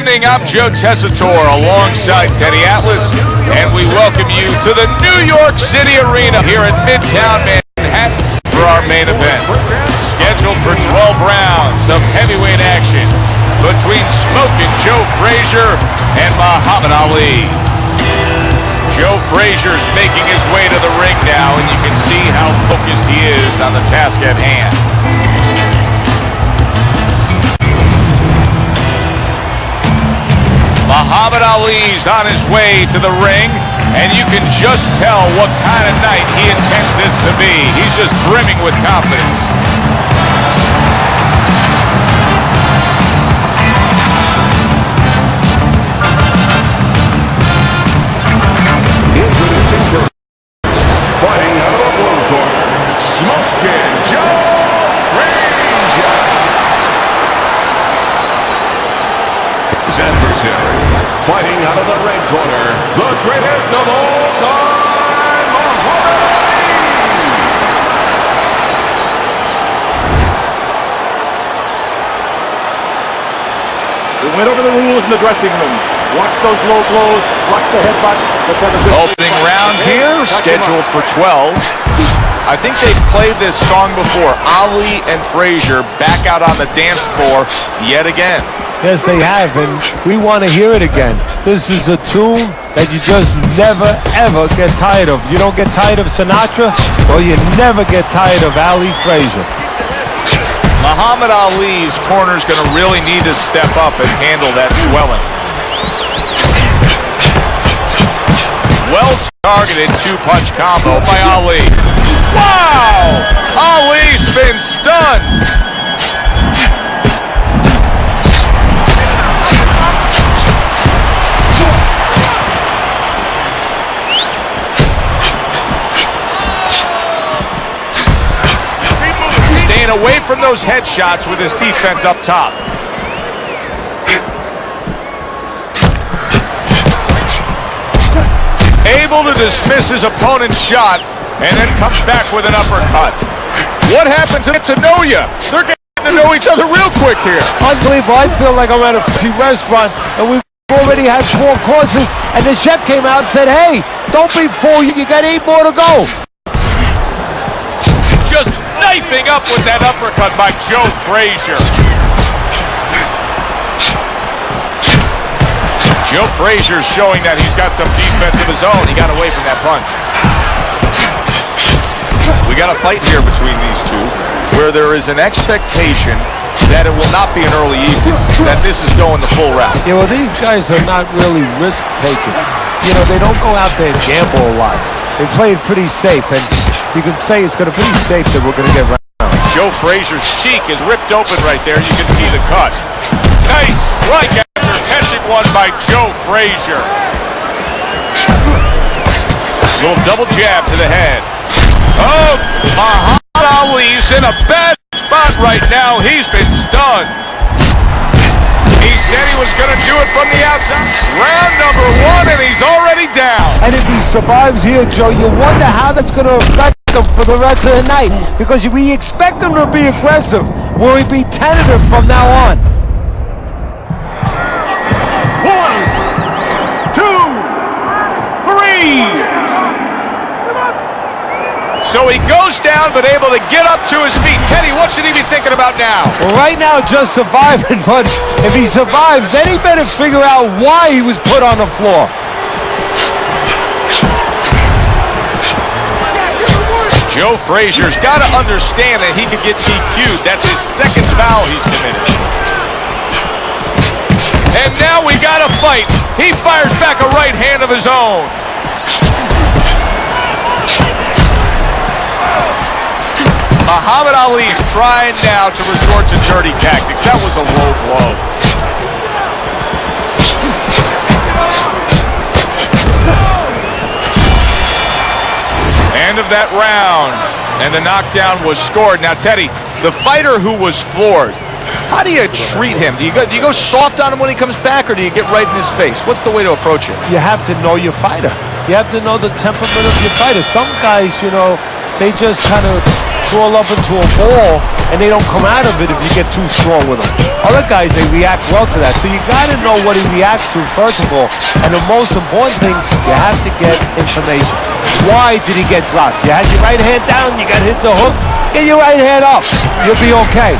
evening. I'm Joe Tessitore alongside Teddy Atlas, and we welcome you to the New York City Arena here at Midtown Manhattan for our main event. Scheduled for 12 rounds of heavyweight action between Smokin' Joe Frazier and Muhammad Ali. Joe Frazier's making his way to the ring now, and you can see how focused he is on the task at hand. Muhammad Ali's on his way to the ring, and you can just tell what kind of night he intends this to be. He's just brimming with confidence. Introducing first, fighting out of the blue corner, Smokin' Joe Frazier. His adversary, fighting out of the red corner, the greatest of all time, Muhammad Ali. We went over the rules in the dressing room. Watch those low blows, watch the headbutts. Let's have a good opening round here, scheduled for 12. I think they've played this song before. Ali and Frazier back out on the dance floor yet again. Yes, they have, and we want to hear it again. This is a tune that you just never, ever get tired of. You don't get tired of Sinatra, or you never get tired of Ali Frazier. Muhammad Ali's corner's going to really need to step up and handle that swelling. Well-targeted two-punch combo by Ali. Wow! Ali's been stunned. Staying away from those headshots with his defense up top. Able to dismiss his opponent's shot and then comes back with an uppercut. What happened to get to know you? They're getting to know each other real quick here. Unbelievable. I feel like I'm at a fancy restaurant and we've already had 4 courses, and the chef came out and said, hey, don't be full, you got 8 more to go. Just knifing up with that uppercut by Joe Frazier. Joe Frazier's showing that he's got some defense of his own. He got away from that punch. We got a fight here between these two where there is an expectation that it will not be an early evening, that this is going the full route. Yeah, well, these guys are not really risk takers. You know, they don't go out there and gamble a lot. They play it pretty safe, and you can say it's going to be pretty safe that we're going to get round. Joe Frazier's cheek is ripped open right there. You can see the cut. Nice strike after catching one by Joe Frazier. Little double jab to the head. Oh, Muhammad Ali's in a bad spot right now. He's been stunned. He said he was going to do it from the outside. Round number 1, and he's already down. And if he survives here, Joe, you wonder how that's going to affect him for the rest of the night. Because we expect him to be aggressive. Will he be tentative from now on? 1, 2, 3. So he goes down, but able to get up to his feet. Teddy, what should he be thinking about now? Well, right now, just surviving, but if he survives, then he better figure out why he was put on the floor. Joe Frazier's got to understand that he could get DQ'd. That's his second foul he's committed. And now we got a fight. He fires back a right hand of his own. Muhammad Ali's trying now to resort to dirty tactics. That was a low blow. End of that round, and the knockdown was scored. Now, Teddy, the fighter who was floored, how do you treat him? Do you go soft on him when he comes back, or do you get right in his face? What's the way to approach it? You have to know your fighter. You have to know the temperament of your fighter. Some guys, you know, they just kind of crawl up into a ball and they don't come out of it if you get too strong with them. Other guys, they react well to that. So you got to know what he reacts to, first of all. And the most important thing, you have to get information. Why did he get dropped? You had your right hand down, you got hit the hook, get your right hand up. You'll be okay.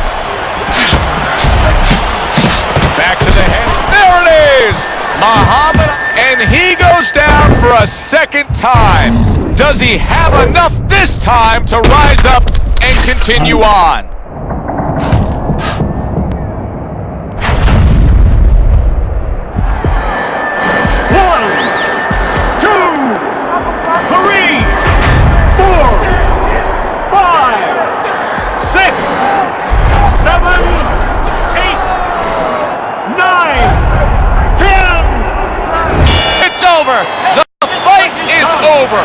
Back to the head. There it is! Muhammad, and he goes down for a second time. Does he have enough this time to rise up and continue on? The fight is over.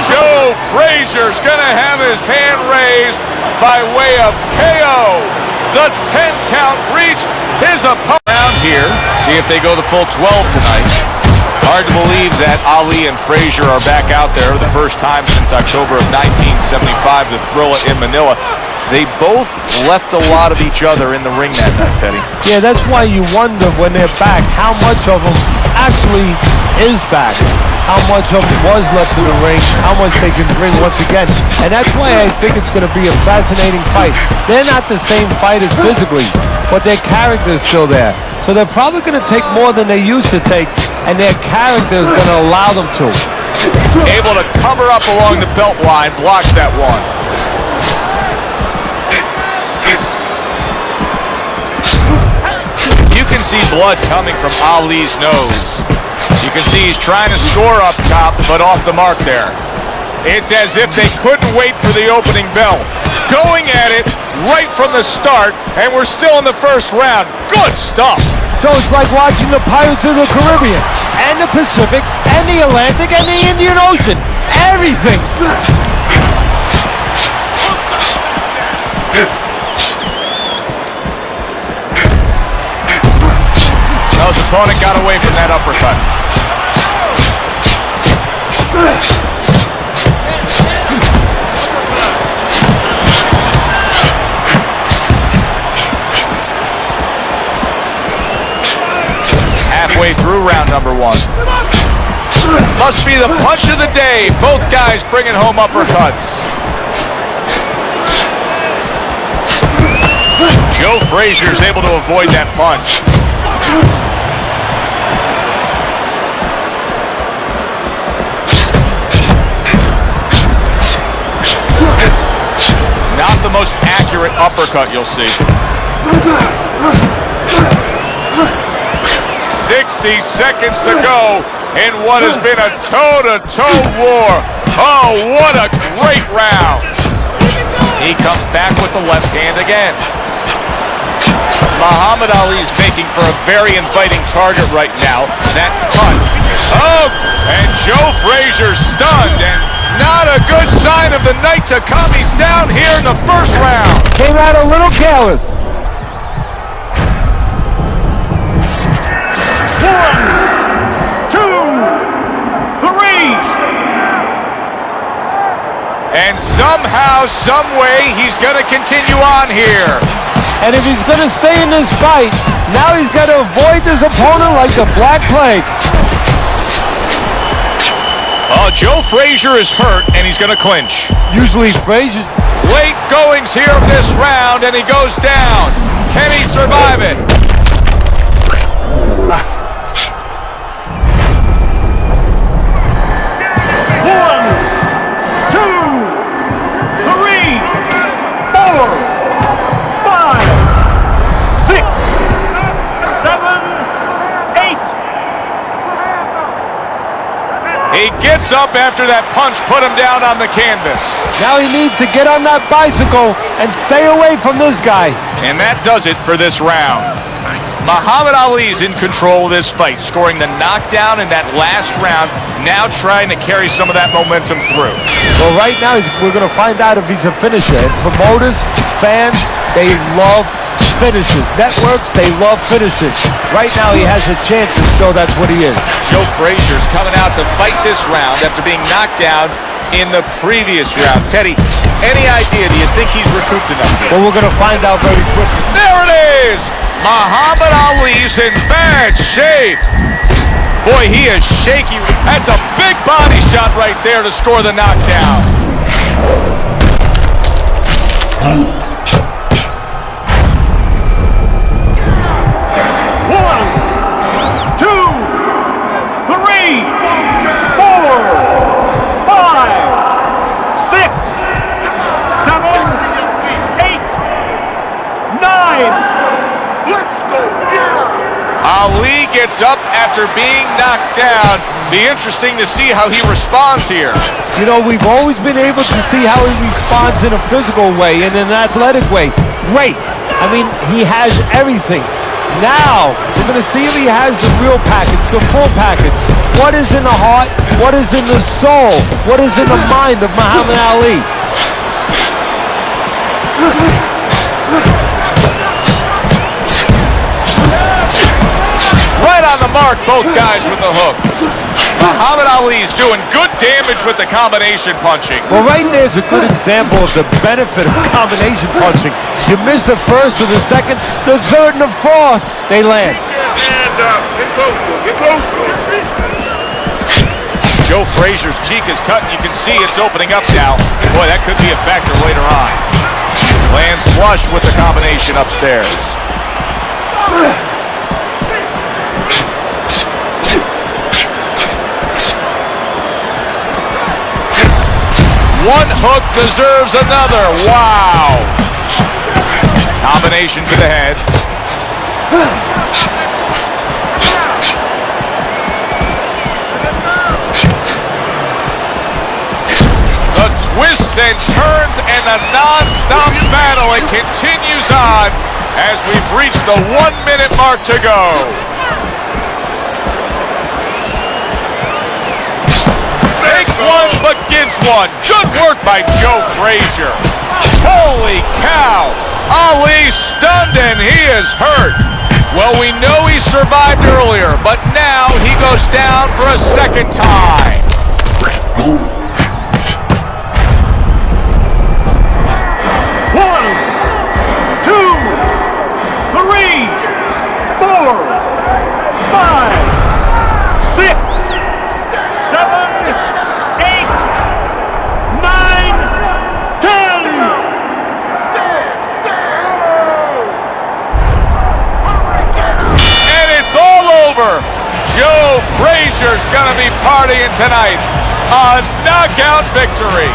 Joe Frazier's gonna have his hand raised by way of KO. The 10 count reached his opponent. Around here, see if they go the full 12 tonight. Hard to believe that Ali and Frazier are back out there the first time since October of 1975, the Thrilla in Manila. They both left a lot of each other in the ring that night, Teddy. Yeah, that's why you wonder when they're back how much of them actually is back. How much of them was left in the ring, how much they can bring once again. And that's why I think it's going to be a fascinating fight. They're not the same fighters physically, but their character's still there. So they're probably going to take more than they used to take, and their character is going to allow them to. Able to cover up along the belt line, blocks that one. You can see blood coming from Ali's nose. You can see he's trying to score up top, but off the mark there. It's as if they couldn't wait for the opening bell. Going at it right from the start, and we're still in the first round. Good stuff. So it's like watching the Pirates of the Caribbean, and the Pacific, and the Atlantic, and the Indian Ocean. Everything. Well, his opponent got away from that uppercut. Halfway through round number one. Must be the punch of the day. Both guys bringing home uppercuts. Joe Frazier's able to avoid that punch. Not the most accurate uppercut you'll see. 60 seconds to go in what has been a toe-to-toe war. Oh, what a great round. He comes back with the left hand again. Muhammad Ali's making for a very inviting target right now. That punch. Oh, and Joe Frazier stunned, and not a good sign of the night to come. He's down here in the first round. Came out a little careless. 1, 2, 3. And somehow, some way, he's going to continue on here. And if he's going to stay in this fight, now he's got to avoid his opponent like the Black Plague. Joe Frazier is hurt, and he's going to clinch. Usually Frazier. Late goings here of this round, and he goes down. Can he survive it? He gets up after that punch put him down on the canvas. Now he needs to get on that bicycle and stay away from this guy. And that does it for this round. Muhammad Ali's in control of this fight, scoring the knockdown in that last round, now trying to carry some of that momentum through. Well, right now we're going to find out if he's a finisher. And promoters, fans, they love finishes. Networks, they love finishes. Right now he has a chance to show that's what he is. Joe Frazier's coming out to fight this round after being knocked down in the previous round. Teddy, Any idea? Do you think he's recouped enough here? Well, we're going to find out very quickly. There it is! Muhammad Ali's in bad shape. Boy, he is shaky. That's a big body shot right there to score the knockdown. 1, 2, 3, 4, 5, 6, 7, 8, 9. Ali gets up after being knocked down. Be interesting to see how he responds here. You know, we've always been able to see how he responds in a physical way and in an athletic way. Great. I mean, he has everything. Now, we're going to see if he has the real package, the full package. What is in the heart? What is in the soul? What is in the mind of Muhammad Ali? Right on the mark, both guys with the hook. Muhammad Ali's doing good damage with the combination punching. Well, right there's a good example of the benefit of combination punching. You miss the first or the second, the third and the fourth, they land. Hands up. Get close to him. Get close to him. Joe Frazier's cheek is cut, and you can see it's opening up now. Boy, that could be a factor later on. Lands flush with the combination upstairs. One hook deserves another. Wow. Combination to the head. The twists and turns and the non-stop battle. It continues on as we've reached the 1 minute mark to go. Takes one but gives one. Good work by Joe Frazier. Holy cow. Ali stunned and he is hurt. Well, we know he survived earlier, but now he goes down for a second time. 1, 2, 3, 4, 5, 6, 7, 8, 9, 10. And it's all over. Joe Frazier's gonna be partying tonight. A knockout victory.